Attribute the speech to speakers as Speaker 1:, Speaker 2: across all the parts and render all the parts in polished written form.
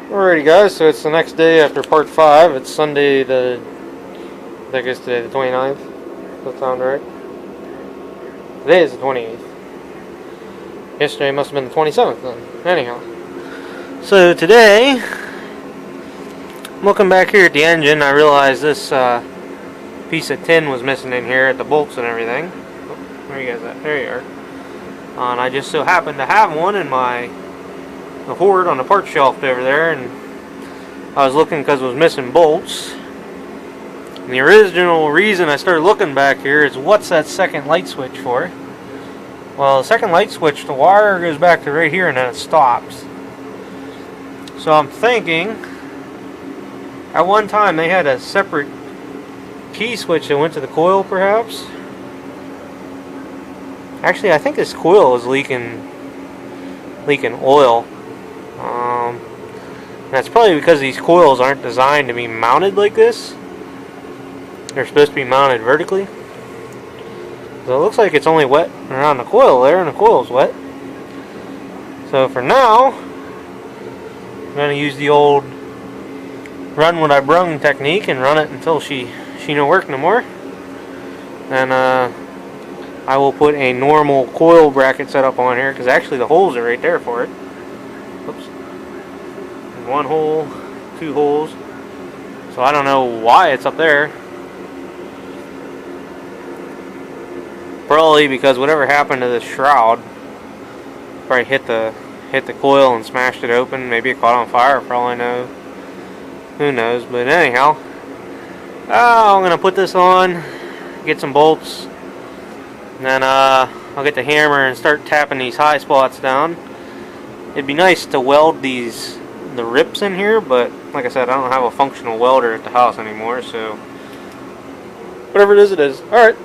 Speaker 1: Alrighty guys, so it's the next day after part 5. It's Sunday I guess today the 29th. Does that sound right? Today is the 28th. Yesterday must have been the 27th then. Anyhow. So today, I'm looking back here at the engine. I realized this piece of tin was missing in here at the bolts and everything. Oh, where you guys at? There you are. And I just so happened to have one in the hoard on the part shelf over there, and I was looking because it was missing bolts. And the original reason I started looking back here is what's that second light switch for? Well, the second light switch, the wire goes back to right here and then it stops. So I'm thinking at one time they had a separate key switch that went to the coil, perhaps. Actually, I think this coil is leaking oil. That's probably because these coils aren't designed to be mounted like this. They're supposed to be mounted vertically. So it looks like it's only wet around the coil there, and the coil's wet. So for now, I'm going to use the old run what I brung technique and run it until she don't work no more. And I will put a normal coil bracket setup on here, because actually the holes are right there for it. Oops. One hole, two holes. So I don't know why it's up there. Probably because whatever happened to the shroud probably hit the coil and smashed it open. Maybe it caught on fire, for all I know. Who knows? But anyhow, I'm gonna put this on, get some bolts, and then I'll get the hammer and start tapping these high spots down. It'd be nice to weld the rips in here, but like I said, I don't have a functional welder at the house anymore, so whatever it is, it is. Alright.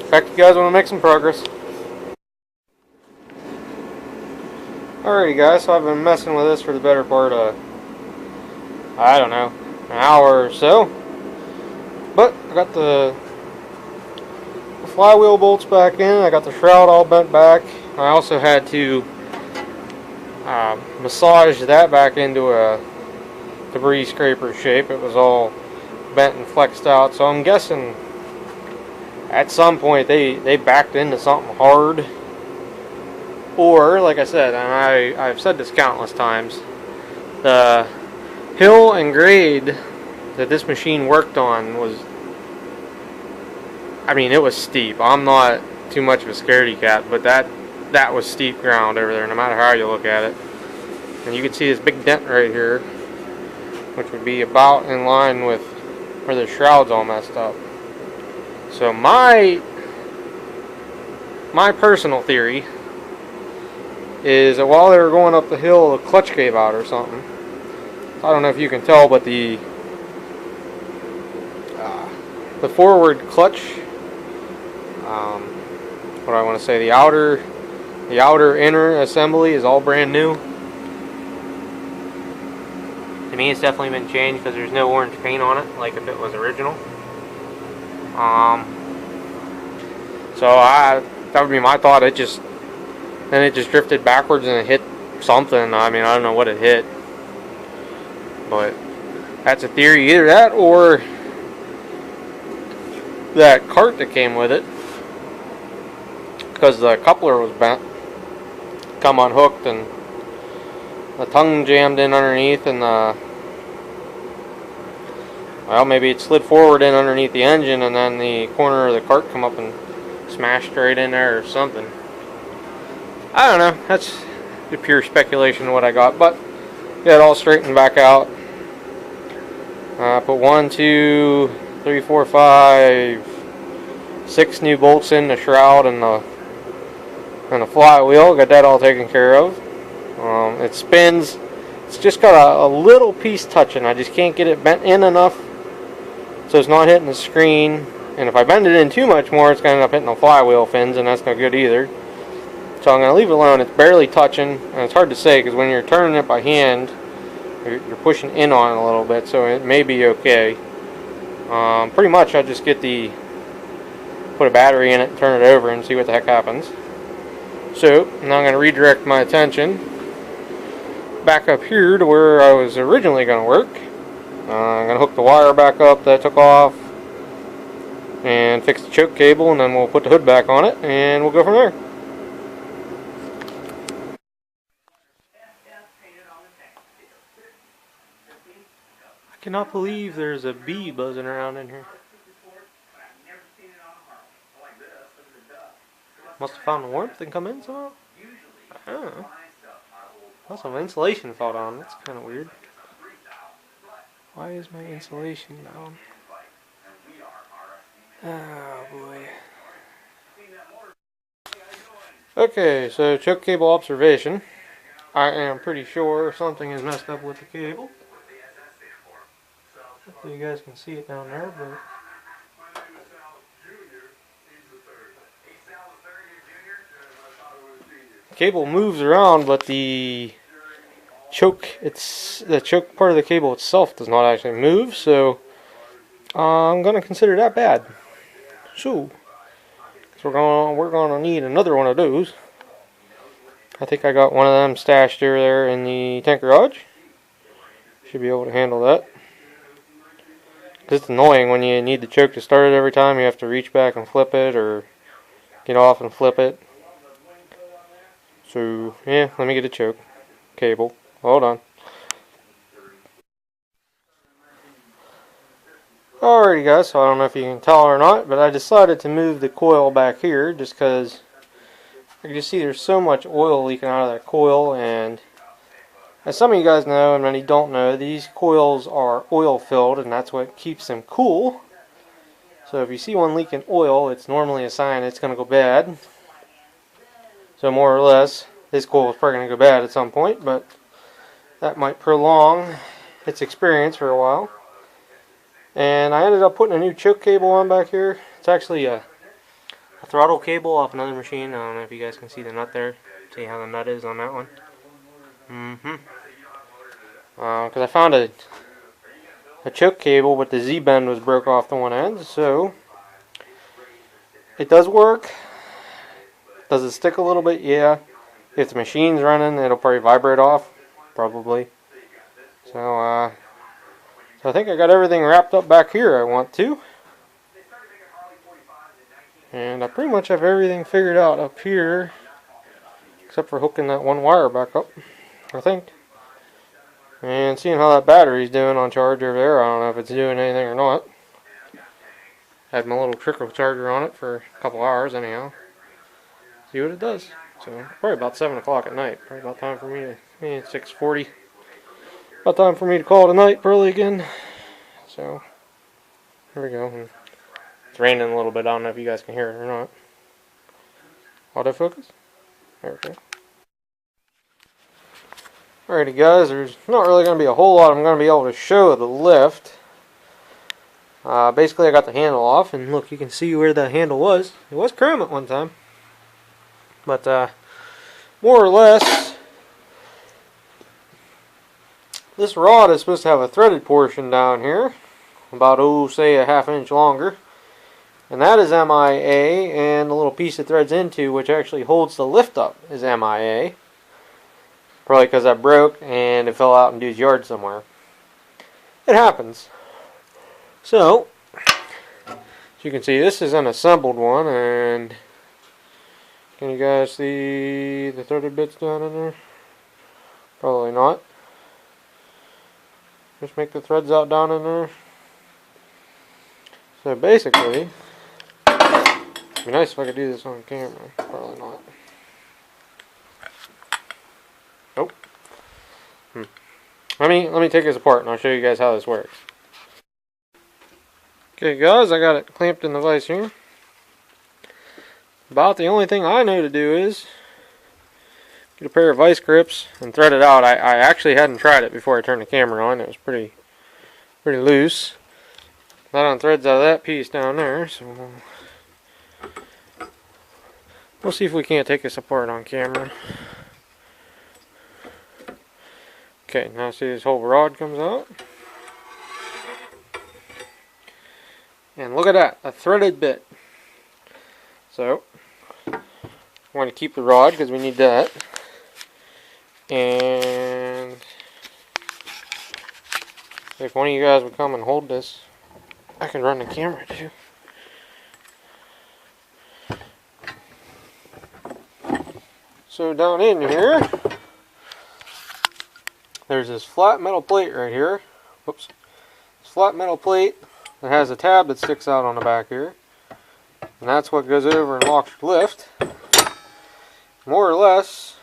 Speaker 1: Back to you guys when I make some progress. Alrighty guys, so I've been messing with this for the better part of, I don't know, an hour or so. But I got the flywheel bolts back in, I got the shroud all bent back. I also had to massage that back into a debris scraper shape. It was all bent and flexed out, so I'm guessing at some point they backed into something hard, or like I said, and I've said this countless times, the hill and grade that this machine worked on was, I mean, it was steep. I'm not too much of a scaredy cat, but that was steep ground over there, no matter how you look at it. And you can see this big dent right here, which would be about in line with where the shroud's all messed up. So my personal theory is that while they were going up the hill, the clutch gave out or something. I don't know if you can tell, but the forward clutch, what do I want to say, the outer inner assembly is all brand new. To me, it's definitely been changed because there's no orange paint on it, like if it was original. So that would be my thought. It just drifted backwards and it hit something. I mean, I don't know what it hit, but that's a theory. Either that or that cart that came with it, because the coupler was bent, come unhooked, and the tongue jammed in underneath, and well, maybe it slid forward in underneath the engine, and then the corner of the cart come up and smashed right in there or something. I don't know. That's the pure speculation of what I got, but get it all straightened back out. Put 1, 2, 3, 4, 5, 6 new bolts in the shroud and the flywheel. Got that all taken care of. It spins. It's just got a little piece touching. I just can't get it bent in enough so it's not hitting the screen. And if I bend it in too much more, it's going to end up hitting the flywheel fins, and that's no good either. So I'm going to leave it alone. It's barely touching, and it's hard to say because when you're turning it by hand, you're pushing in on it a little bit, so it may be okay. Pretty much I'll just put a battery in it, turn it over, and see what the heck happens. So now I'm going to redirect my attention back up here to where I was originally going to work. I'm going to hook the wire back up that I took off and fix the choke cable, and then we'll put the hood back on it and we'll go from there. I cannot believe there's a bee buzzing around in here. Must have found the warmth and come in somehow. Oh. Well, some insulation fell down. That's kind of weird. Why is my insulation down? Oh boy. Okay, so choke cable observation. I am pretty sure something is messed up with the cable. Hopefully you guys can see it down there, but the cable moves around, but the choke part of the cable itself does not actually move, so I'm gonna consider that bad. So we're gonna need another one of those. I think I got one of them stashed over there in the tank garage. Should be able to handle that. It's annoying when you need the choke to start it every time. You have to reach back and flip it, or get off and flip it. So yeah, let me get a choke cable. Hold on. Alrighty guys, so I don't know if you can tell or not, but I decided to move the coil back here just because you can see there's so much oil leaking out of that coil, and as some of you guys know and many don't know, these coils are oil filled, and that's what keeps them cool. So if you see one leaking oil, it's normally a sign it's going to go bad. So more or less, this coil is probably going to go bad at some point, but that might prolong its experience for a while. And I ended up putting a new choke cable on back here. It's actually a throttle cable off another machine. I don't know if you guys can see the nut there. See how the nut is on that one. Because I found a choke cable, but the Z-bend was broke off the one end. So it does work. Does it stick a little bit? Yeah. If the machine's running, it'll probably vibrate off. Probably. So I think I got everything wrapped up back here I want to. And I pretty much have everything figured out up here, except for hooking that one wire back up, I think. And seeing how that battery's doing on charge over there, I don't know if it's doing anything or not. Had my little trickle charger on it for a couple hours anyhow. See what it does. So probably about 7 o'clock at night. Probably about time for me to, 6:40. About time for me to call it a night early again. So here we go. It's raining a little bit. I don't know if you guys can hear it or not. Autofocus. There we go. Alrighty guys, there's not really going to be a whole lot I'm going to be able to show of the lift. Basically I got the handle off, and look, you can see where the handle was. It was chrome at one time. But more or less, this rod is supposed to have a threaded portion down here, about, say a ½ inch longer. And that is MIA, and the little piece it threads into, which actually holds the lift up, is MIA. Probably because that broke and it fell out in dude's yard somewhere. It happens. So, as you can see, this is an assembled one, and can you guys see the threaded bits down in there? Probably not. Just make the threads out down in there. So basically, it'd be nice if I could do this on camera. Probably not. Nope. Let me take this apart and I'll show you guys how this works. Okay guys, I got it clamped in the vise here. About the only thing I know to do is get a pair of vice grips and thread it out. I actually hadn't tried it before I turned the camera on. It was pretty loose. That unthreads out of that piece down there, so we'll see if we can't take this apart on camera. Okay, now see this whole rod comes out. And look at that, a threaded bit. So, we want to keep the rod because we need that. And If one of you guys would come and hold this, I can run the camera too. So down in here, there's this flat metal plate right here. Whoops. This flat metal plate that has a tab that sticks out on the back here. And that's what goes over and locks your lift. More or less,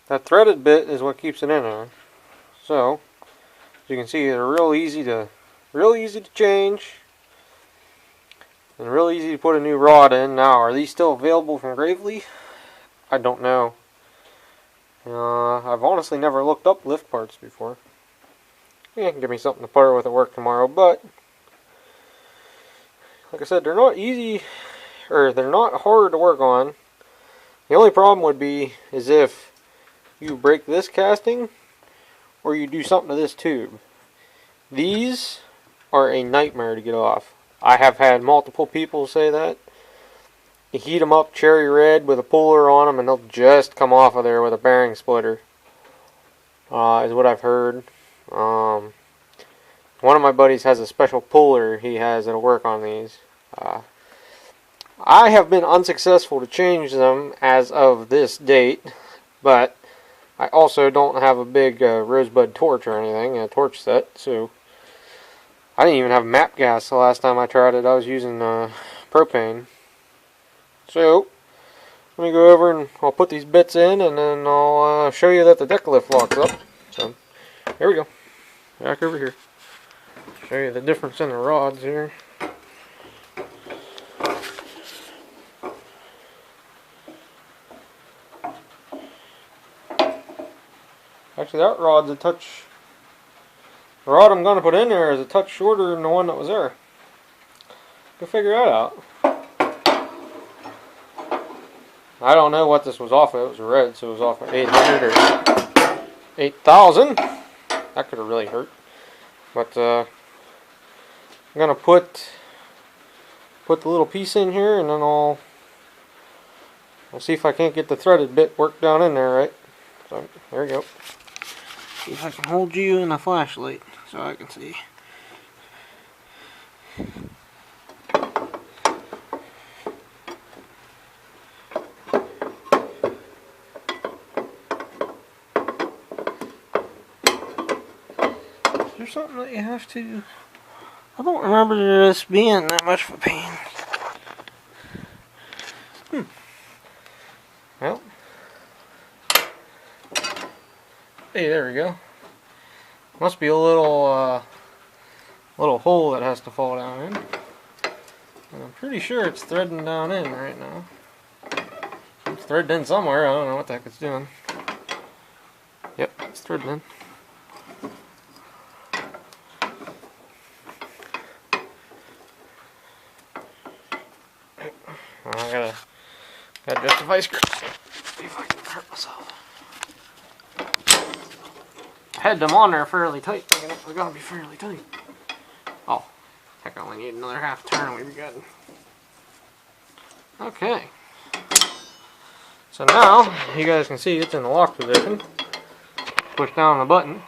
Speaker 1: that threaded bit is what keeps it in there. So, as you can see, they're real easy to change. And real easy to put a new rod in. Now, are these still available from Gravely? I don't know. I've honestly never looked up lift parts before. You can give me something to par with at work tomorrow, but like I said, they're not easy, or they're not hard to work on. The only problem would be is if you break this casting or you do something to this tube. These are a nightmare to get off. I have had multiple people say that. You heat them up cherry red with a puller on them and they'll just come off of there with a bearing splitter. Is what I've heard. One of my buddies has a special puller he has that'll work on these. I have been unsuccessful to change them as of this date, but I also don't have a big rosebud torch or anything, a torch set, so I didn't even have map gas the last time I tried it. I was using propane. So, let me go over and I'll put these bits in and then I'll show you that the deck lift locks up. So, here we go. Back over here. Show you the difference in the rods here. Actually, that rod's a touch... The rod I'm going to put in there is a touch shorter than the one that was there. Go figure that out. I don't know what this was off of. It was red, so it was off of 800 or 8,000. That could have really hurt. But I'm going to put the little piece in here, and then I'll see if I can't get the threaded bit worked down in there, right? So, there we go. See if I can hold you in a flashlight so I can see. Is there something that you have to... I don't remember this being that much of a pain. Well. Hey, there we go. Must be a little hole that has to fall down in. And I'm pretty sure it's threading down in right now. It's threaded in somewhere. I don't know what the heck it's doing. Yep, it's threading in. I gotta justify see if I can hurt myself. Had them on there fairly tight, thinking it was gonna be fairly tight. Oh, heck, I only need another half turn and we'd be good. Okay. So now, you guys can see it's in the lock position. Push down on the button.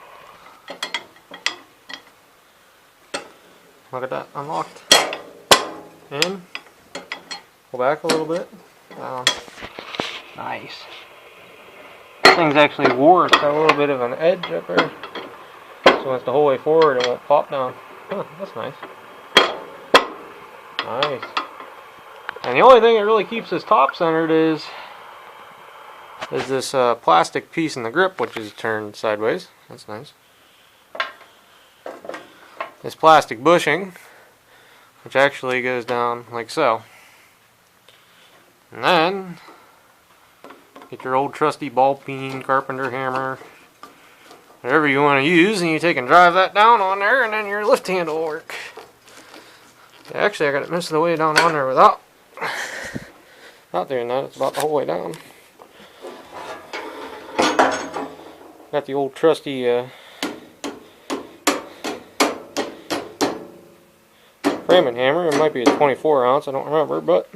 Speaker 1: Look at that, unlocked. In. Pull back a little bit. Nice. This thing's actually wore. It's got a little bit of an edge up there. So it's the whole way forward, it won't pop down. Huh, that's nice. Nice. And the only thing that really keeps this top centered is this plastic piece in the grip, which is turned sideways. That's nice. This plastic bushing, which actually goes down like so. And then, get your old trusty ball peen, carpenter hammer, whatever you want to use, and you take and drive that down on there, and then your lift handle will work. Actually, I got it most of the way down on there without doing that. It's about the whole way down. Got the old trusty framing hammer. It might be a 24 ounce, I don't remember, but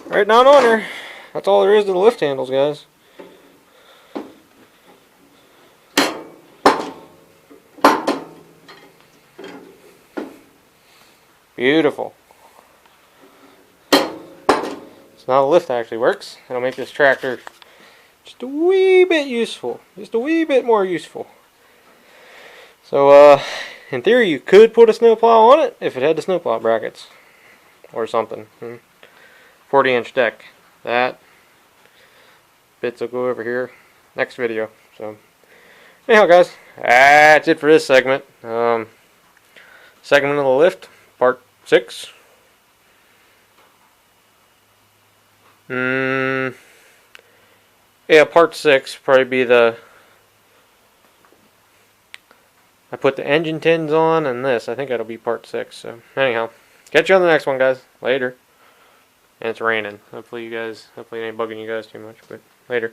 Speaker 1: right down on there. That's all there is to the lift handles, guys. Beautiful. So now the lift actually works. It'll make this tractor just a wee bit useful. Just a wee bit more useful. So, in theory, you could put a snowplow on it if it had the snowplow brackets. Or something. 40-inch deck. That. Bits will go over here. Next video. So, anyhow, guys, that's it for this segment. Segment of the lift, part 6. Yeah, part 6 probably be the. I put the engine tins on and this. I think that'll be part 6. So, anyhow, catch you on the next one, guys. Later. And it's raining. Hopefully it ain't bugging you guys too much, but later.